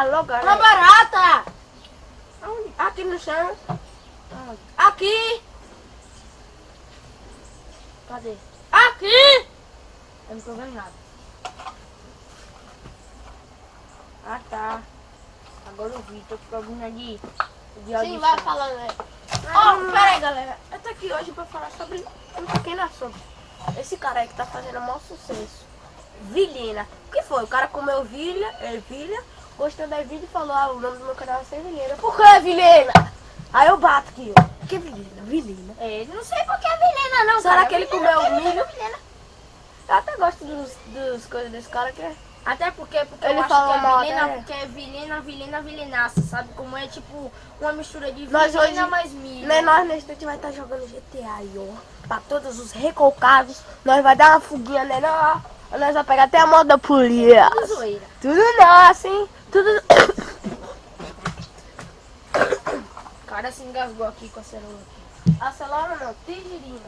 Alô, galera. Uma barata! Aonde? Aqui no chão. Aqui! Cadê? Aqui! Eu não tô vendo nada. Ah, tá. Agora eu vi. Tô com alguma de audição. Sim, vai falando aí. Ó, pera aí, galera. Eu tô aqui hoje pra falar sobre um pequeno assunto. Esse cara aí que tá fazendo o maior sucesso. Vilhena. O que foi? O cara comeu ervilha, gostou da ervilha e falou, o nome do meu canal vai ser Vilhena. Por que Vilhena? Aí eu bato aqui, ó. Por que Vilhena? Vilhena. É, não sei por que é vilena, não. Será cara. que ele Vilhena, comeu vilhena, milho? vilhena. Eu até gosto dos coisas desse cara que é. Até porque Ele eu acho falou que é mal, vilena, né? porque é vilena, vilenaça, sabe? Como é tipo uma mistura de Nós vilena hoje, mais milho. né, nós nesse instante vai estar jogando GTA aí, ó. Pra todos os recalcados. Nós vai dar uma fuguinha, né? Não, nós vamos pegar até a moda da polícia. Tudo zoeira. Tudo nosso, hein? Tudo. O cara se engasgou aqui com a celular. Acelera não, tigirina.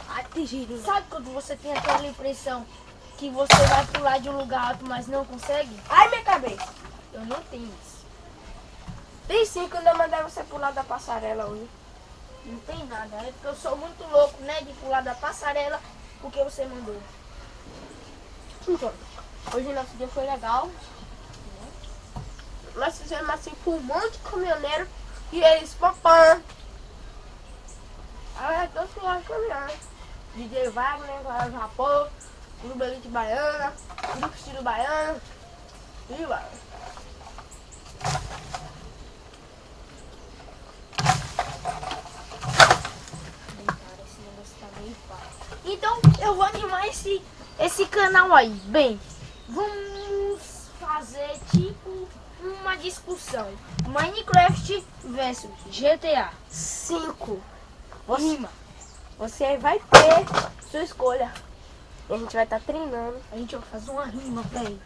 Ai, tigirina. Sabe quando você tem aquela impressão que você vai pular de um lugar alto, mas não consegue? Ai, minha cabeça. Eu não tenho isso. Tem sim, quando eu mandei você pular da passarela hoje. Não tem nada. É porque eu sou muito louco, né? De pular da passarela porque você mandou. Então, hoje nosso dia foi legal. Nós fizemos assim por um monte de caminhoneiro e eles papã. Aí eu tô lá caminhando. DJ Wagner, Guarda Rapô, Clube Elite Baiana, Grupo Estilo Baiano e vai. Esse negócio tá meio fácil. Então eu vou animar esse canal aí. Bem, vamos fazer tipo uma discussão. Minecraft versus GTA. 5. Rima. Você aí vai ter sua escolha. E a gente vai estar treinando. A gente vai fazer uma rima, bem.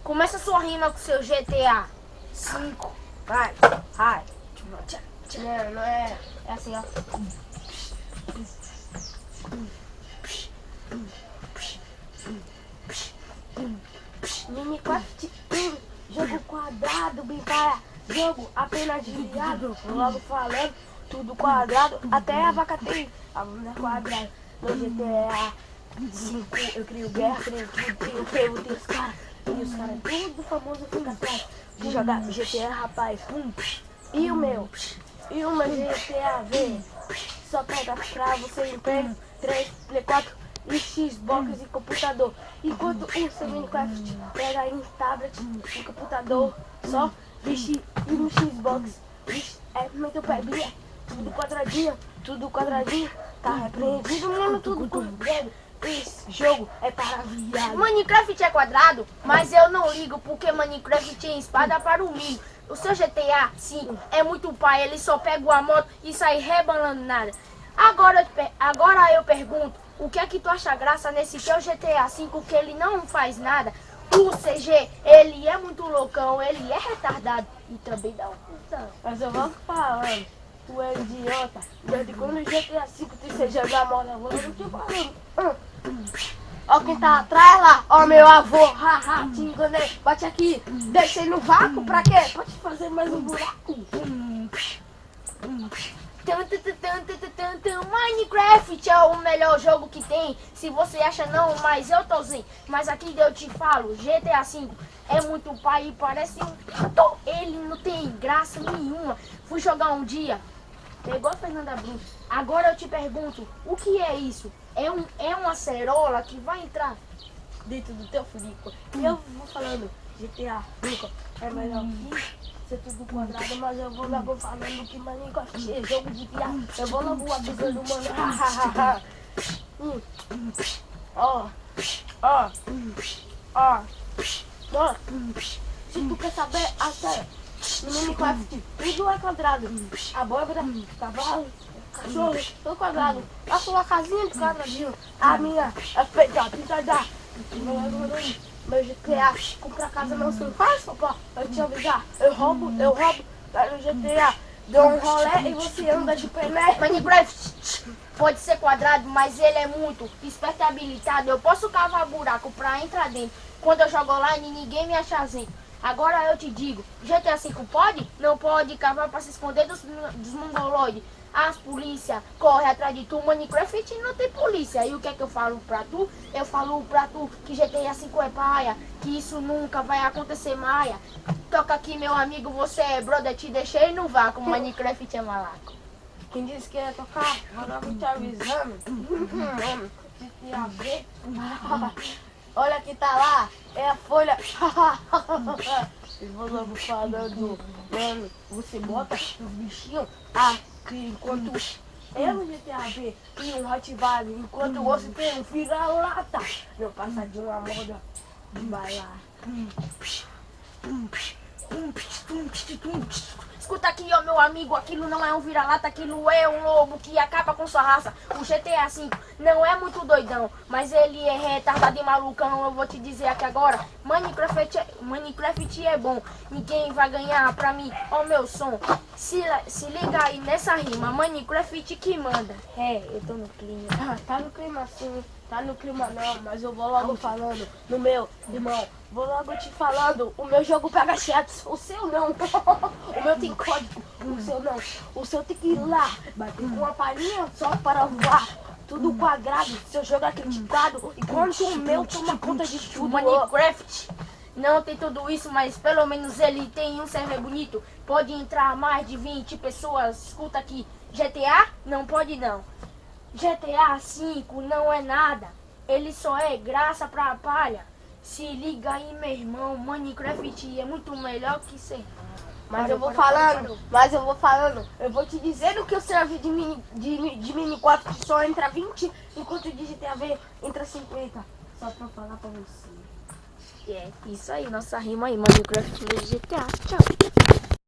Começa sua rima com seu GTA. 5. Vai. Não é. É assim, ó. Minecraft, jogo quadrado, brincar, jogo apenas desviado, logo falando, tudo quadrado, até a vaca tem a bunda quadrada. No GTA 5 eu crio guerra, crio tudo, crio ferro, tem os caras, e os caras tudo famoso fica atrás de jogar GTA, rapaz. E o meu GTA V, só pega pra você em Play 3, Play 4 e Xbox e computador. Enquanto o seu Minecraft pega em tablet e computador, só vixe, e no Xbox, vixe, é muito pebinha, tudo quadradinho, tá repreendido, mano, tudo quadrado. Esse jogo é para viado. Minecraft é quadrado, mas eu não ligo porque Minecraft tem espada para o milho. O seu GTA 5 é muito pai, ele só pega a moto e sai rebalando nada. Agora eu pergunto, o que é que tu acha graça nesse teu GTA 5 que ele não faz nada? O CG, ele é muito loucão, ele é retardado e também dá um putão. Mas eu vou falando, tu é idiota. Desde quando o GTA 5 tem CG da moda, eu não te falando. Ó quem tá atrás lá, ó meu avô, haha, te enganei, bate aqui, deixei no vácuo, pra quê? Pra te fazer mais um buraco. Minecraft é o melhor jogo que tem. Se você acha não, mas eu tô zen. Mas aqui eu te falo, GTA V é muito pai e parece ele não tem graça nenhuma. Fui jogar um dia, pegou a Fernanda Brum. Agora eu te pergunto, o que é isso? É uma cerola que vai entrar dentro do teu furico. E eu vou falando, GTA V é melhor que ser tudo quadrado, mas eu vou logo falando que Minecraft é jogo de piada. Eu vou logo avisando, mano. Ó. Se tu quer saber, até no Minecraft tudo é quadrado. Abóbora, cavalo, cachorro, tudo quadrado. A sua casinha de quadradinho. A minha é feita, pintada. Meu GTA, comprar casa não se faz, papá. Eu te avisar, eu roubo, tá no GTA. deu um rolê e você anda de pené. Minecraft pode ser quadrado, mas ele é muito esperto e habilitado. Eu posso cavar buraco pra entrar dentro. Quando eu jogo online, ninguém me acha assim. Agora eu te digo, GTA V pode? Não pode cavar pra se esconder dos mongoloides. As polícia correm atrás de tu. Minecraft não tem polícia. E o que é que eu falo pra tu? Eu falo pra tu que GTA V é paia, que isso nunca vai acontecer, maia. Toca aqui, meu amigo, você é brother, te deixei no vácuo. Minecraft é malaco. Quem disse que ia tocar? Eu logo te avisando. Se abrir. Olha que tá lá. É a folha. Eu vou logo falando. Mano, você bota os bichinhos aqui enquanto eu no GTA V e um Rottweiler, enquanto você tem um vira-lata. Meu passadinho a moda vai lá. Escuta aqui, ó, meu amigo, aquilo não é um vira-lata, aquilo é um lobo que acaba com sua raça. O GTA V não é muito doidão, mas ele é retardado e malucão. Eu vou te dizer aqui agora, Minecraft é bom, ninguém vai ganhar pra mim, ó meu som. Se liga aí nessa rima, Minecraft que manda. É, eu tô no clima. Tá no clima sim, tá no clima não, mas eu vou logo falando no meu, irmão. Vou logo te falando, o meu jogo pega chats, o seu não. O meu tem código, o seu não. O seu tem que ir lá, bater com uma palhinha só para voar. Tudo quadrado, seu jogo é criticado, enquanto o meu toma conta de O tudo. Minecraft não tem tudo isso, mas pelo menos ele tem um server bonito. Pode entrar mais de 20 pessoas. Escuta aqui, GTA não pode não. GTA V não é nada, ele só é graça pra palha. Se liga aí, meu irmão, Minecraft é muito melhor que ser. Mas eu vou falando, eu vou te dizendo que o server de Minecraft só entra 20, enquanto de GTA V entra 50. Só pra falar pra você. É isso aí, nossa rima aí, Minecraft no GTA. Tchau.